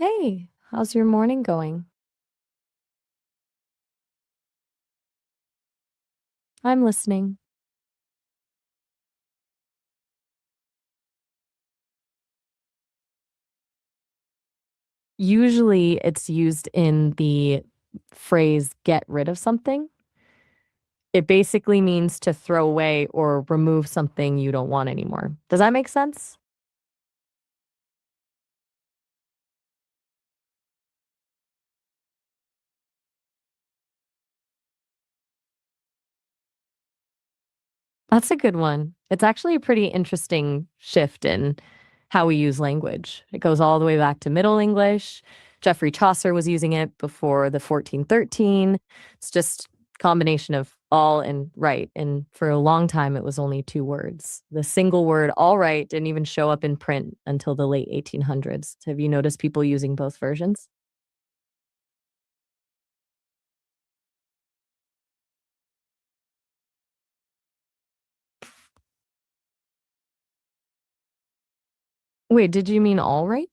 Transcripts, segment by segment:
Hey, how's your morning going? I'm listening. Usually it's used in the phrase get rid of something. It basically means to throw away or remove something you don't want anymore. Does that make sense? That's a good one. It's actually a pretty interesting shift in how we use language. It goes all the way back to Middle English. Geoffrey Chaucer was using it before the 1413. It's just combination of all and right. And for a long time, it was only two words. The single word all right didn't even show up in print until the late 1800s. Have you noticed people using both versions? Wait, did you mean all right?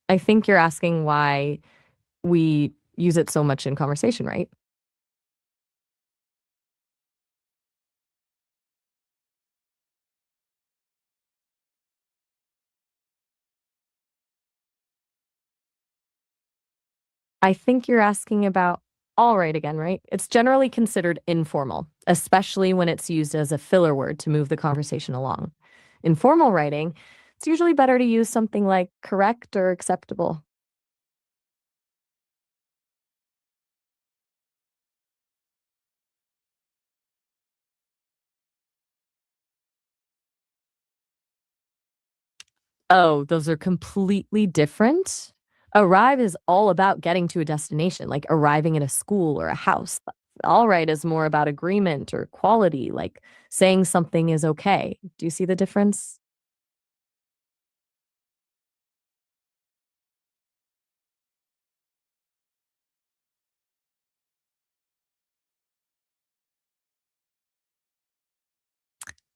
I think you're asking why we use it so much in conversation, right? I think you're asking about all right again, right? It's generally considered informal, especially when it's used as a filler word to move the conversation along. In formal writing, it's usually better to use something like correct or acceptable. Oh, those are completely different. Arrive is all about getting to a destination, like arriving at a school or a house. All right is more about agreement or quality, like saying something is okay. Do you see the difference?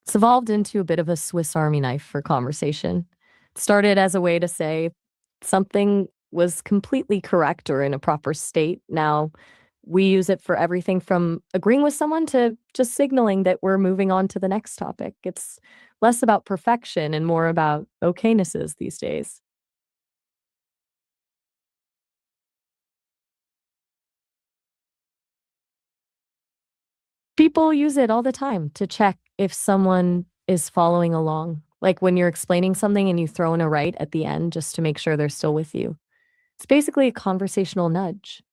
It's evolved into a bit of a Swiss Army knife for conversation. It started as a way to say something was completely correct or in a proper state. Now we use it for everything from agreeing with someone to just signaling that we're moving on to the next topic. It's less about perfection and more about okaynesses these days. People use it all the time to check if someone is following along. Like when you're explaining something and you throw in a right at the end just to make sure they're still with you. It's basically a conversational nudge.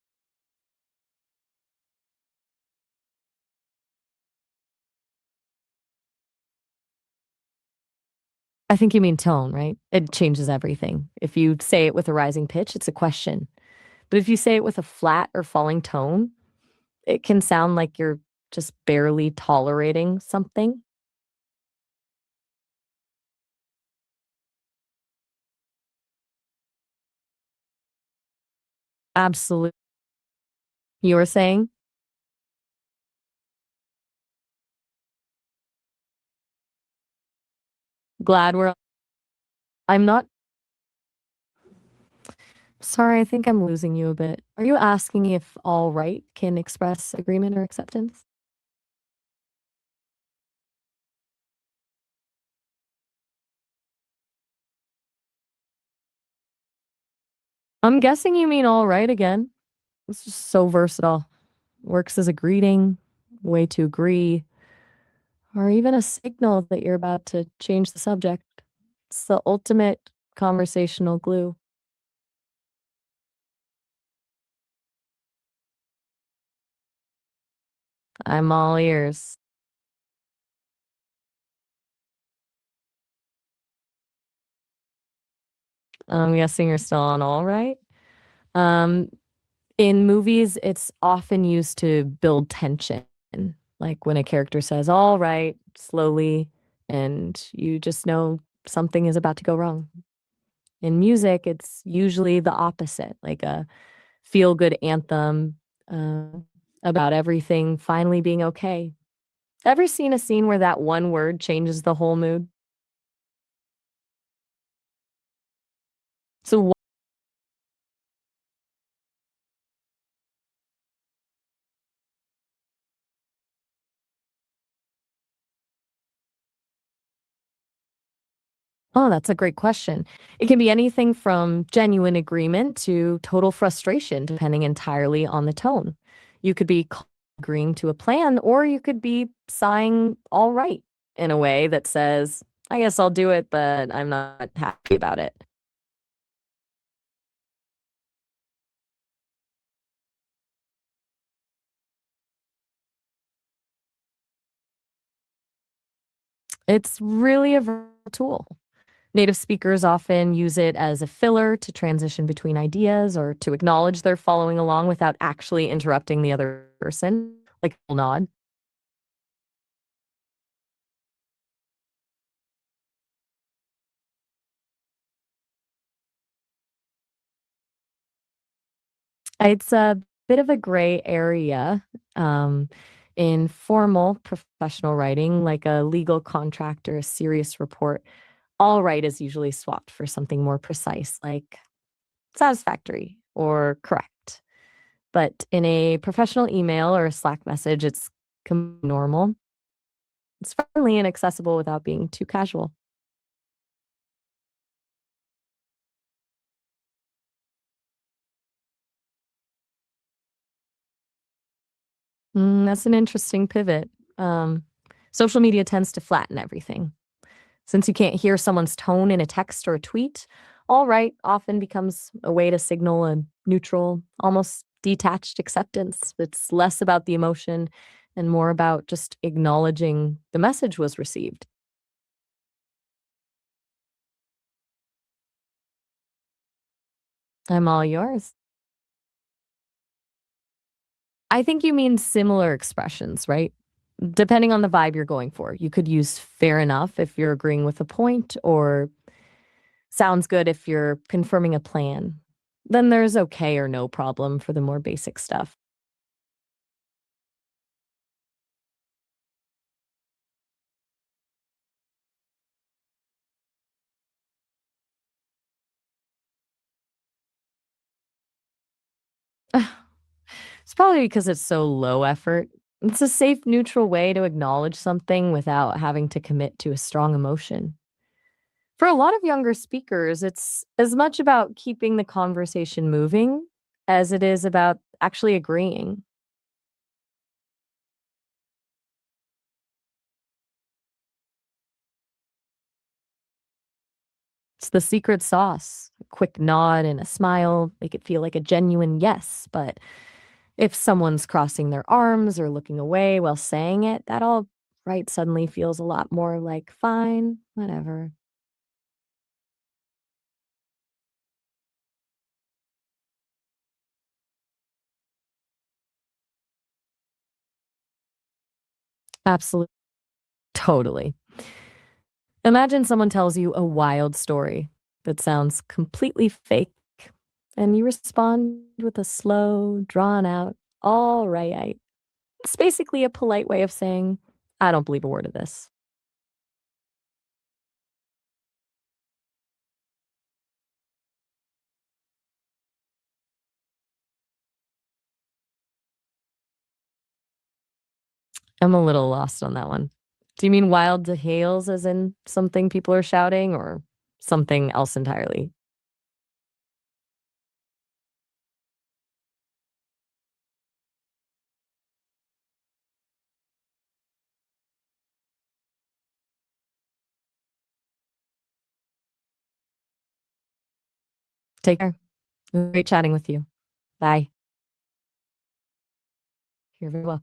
I think you mean tone, right? It changes everything. If you say it with a rising pitch, it's a question. But if you say it with a flat or falling tone, it can sound like you're just barely tolerating something. Absolutely. You were saying, glad we're I'm not sorry, I think I'm losing you a bit. Are you asking if all right can express agreement or acceptance? I'm guessing you mean all right again. It's just so versatile. Works as a greeting, way to agree, or even a signal that you're about to change the subject. It's the ultimate conversational glue. I'm all ears. I'm guessing you're still on all right. Um, in movies, it's often used to build tension, like when a character says all right slowly, and you just know something is about to go wrong. In music, it's usually the opposite, like a feel good anthem uh, about everything finally being okay. Ever seen a scene where that one word changes the whole mood? So Oh, that's a great question. It can be anything from genuine agreement to total frustration, depending entirely on the tone. You could be agreeing to a plan, or you could be sighing all right in a way that says, I guess I'll do it, but I'm not happy about it. It's really a versatile tool. Native speakers often use it as a filler to transition between ideas or to acknowledge they're following along without actually interrupting the other person, like a nod. It's a bit of a gray area. Um, in formal professional writing, like a legal contract or a serious report, all right is usually swapped for something more precise, like satisfactory or correct. But in a professional email or a Slack message, it's normal. It's friendly and accessible without being too casual. That's an interesting pivot. Um, Social media tends to flatten everything. Since you can't hear someone's tone in a text or a tweet, all right often becomes a way to signal a neutral, almost detached acceptance. It's less about the emotion and more about just acknowledging the message was received. I'm all yours. I think you mean similar expressions, right? Depending on the vibe you're going for. You could use fair enough if you're agreeing with a point, or sounds good if you're confirming a plan. Then there's okay or no problem for the more basic stuff. It's probably because it's so low effort. It's a safe, neutral way to acknowledge something without having to commit to a strong emotion. For a lot of younger speakers, it's as much about keeping the conversation moving as it is about actually agreeing. It's the secret sauce. A quick nod and a smile make it feel like a genuine yes. But if someone's crossing their arms or looking away while saying it, that all right suddenly feels a lot more like fine, whatever. Absolutely. Totally. Imagine someone tells you a wild story that sounds completely fake, and you respond with a slow, drawn out, all right. It's basically a polite way of saying, I don't believe a word of this. I'm a little lost on that one. Do you mean wild hails as in something people are shouting or something else entirely? Take care. Great chatting with you. Bye. You're very welcome.